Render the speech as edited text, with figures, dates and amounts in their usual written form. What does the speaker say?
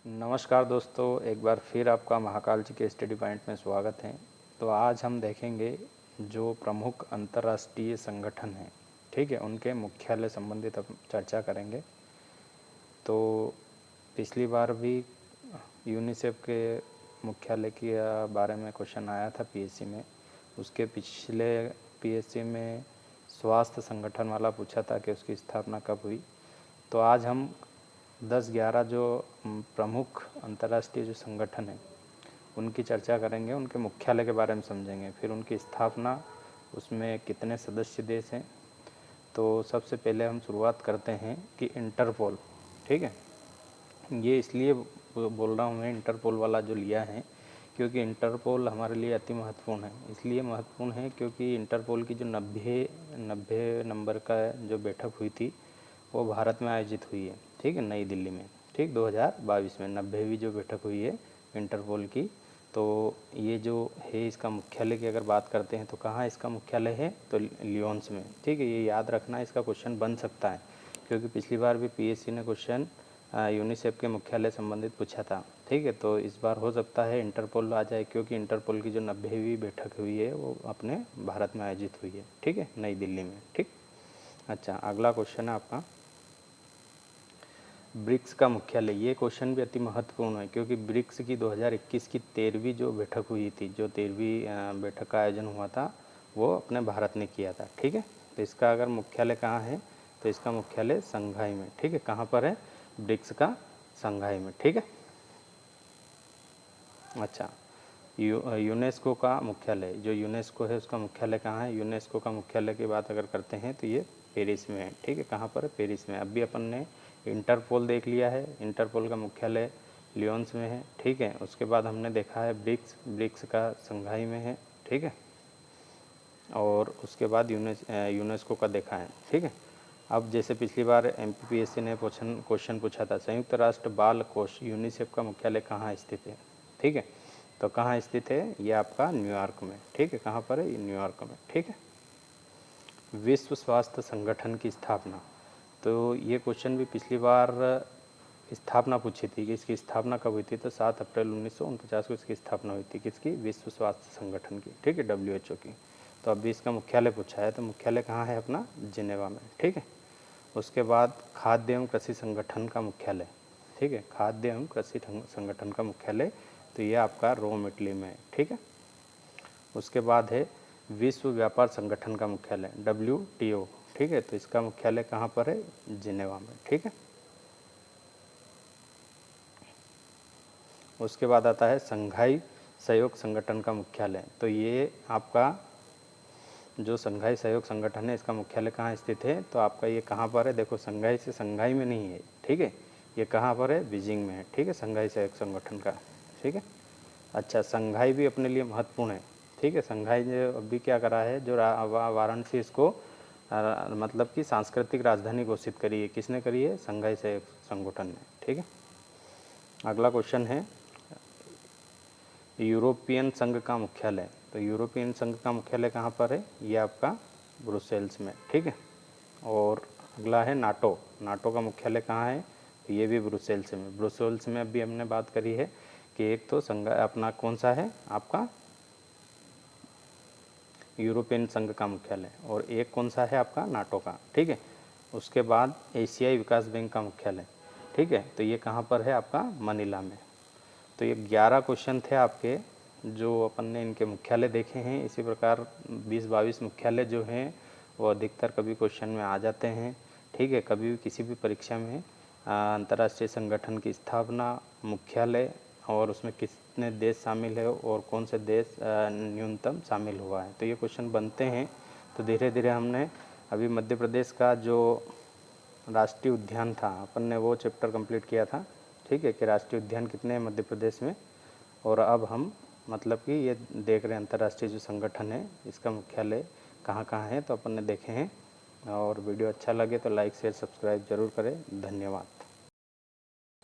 नमस्कार दोस्तों, एक बार फिर आपका महाकाल जी के स्टडी पॉइंट में स्वागत है। तो आज हम देखेंगे जो प्रमुख अंतर्राष्ट्रीय संगठन हैं, ठीक है, उनके मुख्यालय संबंधित हम चर्चा करेंगे। तो पिछली बार भी यूनिसेफ के मुख्यालय के बारे में क्वेश्चन आया था पीएससी में। उसके पिछले पीएससी में स्वास्थ्य संगठन वाला पूछा था कि उसकी स्थापना कब हुई। तो आज हम 10-11 जो प्रमुख अंतर्राष्ट्रीय जो संगठन हैं उनकी चर्चा करेंगे, उनके मुख्यालय के बारे में समझेंगे, फिर उनकी स्थापना, उसमें कितने सदस्य देश हैं। तो सबसे पहले हम शुरुआत करते हैं कि इंटरपोल, ठीक है। ये इसलिए बोल रहा हूँ मैं, इंटरपोल वाला जो लिया है, क्योंकि इंटरपोल हमारे लिए अति महत्वपूर्ण है। इसलिए महत्वपूर्ण है क्योंकि इंटरपोल की जो 90 नंबर का जो बैठक हुई थी वो भारत में आयोजित हुई है, ठीक है, नई दिल्ली में, ठीक, 2022 में 90वीं जो बैठक हुई है इंटरपोल की। तो ये जो है इसका मुख्यालय की अगर बात करते हैं तो कहाँ इसका मुख्यालय है, तो लियोन्स में, ठीक है। ये याद रखना, इसका क्वेश्चन बन सकता है क्योंकि पिछली बार भी पीएससी ने क्वेश्चन यूनिसेफ के मुख्यालय संबंधित पूछा था, ठीक है। तो इस बार हो सकता है इंटरपोल आ जाए क्योंकि इंटरपोल की जो 90वीं बैठक हुई है वो अपने भारत में आयोजित हुई है, ठीक है, नई दिल्ली में, ठीक। अच्छा, अगला क्वेश्चन है आपका ब्रिक्स का मुख्यालय। ये क्वेश्चन भी अति महत्वपूर्ण है क्योंकि ब्रिक्स की 2021 की 13वीं जो बैठक हुई थी, जो 13वीं बैठक का आयोजन हुआ था वो अपने भारत ने किया था, ठीक है। तो इसका अगर मुख्यालय कहाँ है तो इसका मुख्यालय शंघाई में, ठीक है। कहाँ पर है? ब्रिक्स का शंघाई में, ठीक है। अच्छा, यूनेस्को का मुख्यालय, जो यूनेस्को है उसका मुख्यालय कहाँ है? यूनेस्को का मुख्यालय की बात अगर करते हैं तो ये पेरिस में है, ठीक है। कहाँ पर है? पेरिस में। अभी अपन ने इंटरपोल देख लिया है, इंटरपोल का मुख्यालय लियोन्स में है, ठीक है। उसके बाद हमने देखा है ब्रिक्स का शंघाई में है, ठीक है। और उसके बाद यूनेस्को का देखा है, ठीक है। अब जैसे पिछली बार एमपीपीएससी ने क्वेश्चन पूछा था, संयुक्त राष्ट्र बाल कोष यूनिसेफ का मुख्यालय कहाँ स्थित है, ठीक है। तो कहाँ स्थित है? ये आपका न्यूयॉर्क में, ठीक है। कहाँ पर है? न्यूयॉर्क में, ठीक है। विश्व स्वास्थ्य संगठन की स्थापना, तो ये क्वेश्चन भी पिछली बार स्थापना पूछी थी कि इसकी स्थापना कब हुई थी, तो 7 अप्रैल 1949 को इसकी स्थापना हुई थी। किसकी? विश्व स्वास्थ्य संगठन की, ठीक है, WHO की। तो अभी इसका मुख्यालय पूछा है, तो मुख्यालय कहाँ है अपना? जिनेवा में, ठीक है। उसके बाद खाद्य एवं कृषि संगठन का मुख्यालय, ठीक है, खाद्य एवं कृषि संगठन का मुख्यालय, तो ये आपका रोम इटली में है, ठीक है। उसके बाद है विश्व व्यापार संगठन का मुख्यालय WTO, ठीक है। तो इसका मुख्यालय कहाँ पर है? जिनेवा में, ठीक है। उसके बाद आता है संघाई सहयोग संगठन का मुख्यालय। तो ये आपका जो संघाई सहयोग संगठन है इसका मुख्यालय कहाँ स्थित है, तो आपका ये कहाँ पर है? देखो, संघाई से संघाई में नहीं है, ठीक है। ये कहाँ पर है? बीजिंग में है, ठीक है, संघाई सहयोग संगठन का, ठीक है। अच्छा, संघाई भी अपने लिए महत्वपूर्ण है, ठीक है। संघाई ने अभी क्या करा है, जो वाराणसी इसको मतलब कि सांस्कृतिक राजधानी घोषित करी है। किसने करी है? संघाई सहयोग संगठन ने, ठीक है। अगला क्वेश्चन है यूरोपियन संघ का मुख्यालय। तो यूरोपियन संघ का मुख्यालय कहाँ पर है? ये आपका ब्रुसेल्स में, ठीक है। और अगला है नाटो। नाटो का मुख्यालय कहाँ है? तो ये भी ब्रुसेल्स में। ब्रुसेल्स में अभी हमने बात करी है कि एक तो संघ अपना कौन सा है आपका? यूरोपियन संघ का मुख्यालय, और एक कौन सा है आपका? नाटो का, ठीक है। उसके बाद एशियाई विकास बैंक का मुख्यालय, ठीक है। तो ये कहाँ पर है आपका? मनीला में। तो ये 11 क्वेश्चन थे आपके जो अपन ने इनके मुख्यालय देखे हैं। इसी प्रकार 20-22 मुख्यालय जो हैं वो अधिकतर कभी क्वेश्चन में आ जाते हैं, ठीक है। कभी भी किसी भी परीक्षा में अंतर्राष्ट्रीय संगठन की स्थापना, मुख्यालय और उसमें कितने देश शामिल है और कौन से देश न्यूनतम शामिल हुआ है, तो ये क्वेश्चन बनते हैं। तो धीरे धीरे हमने अभी मध्य प्रदेश का जो राष्ट्रीय उद्यान था अपन ने वो चैप्टर कंप्लीट किया था, ठीक है, कि राष्ट्रीय उद्यान कितने हैं मध्य प्रदेश में। और अब हम मतलब कि ये देख रहे हैं अंतर्राष्ट्रीय जो संगठन है इसका मुख्यालय कहाँ कहाँ है, तो अपन ने देखे हैं। और वीडियो अच्छा लगे तो लाइक शेयर सब्सक्राइब जरूर करें। धन्यवाद।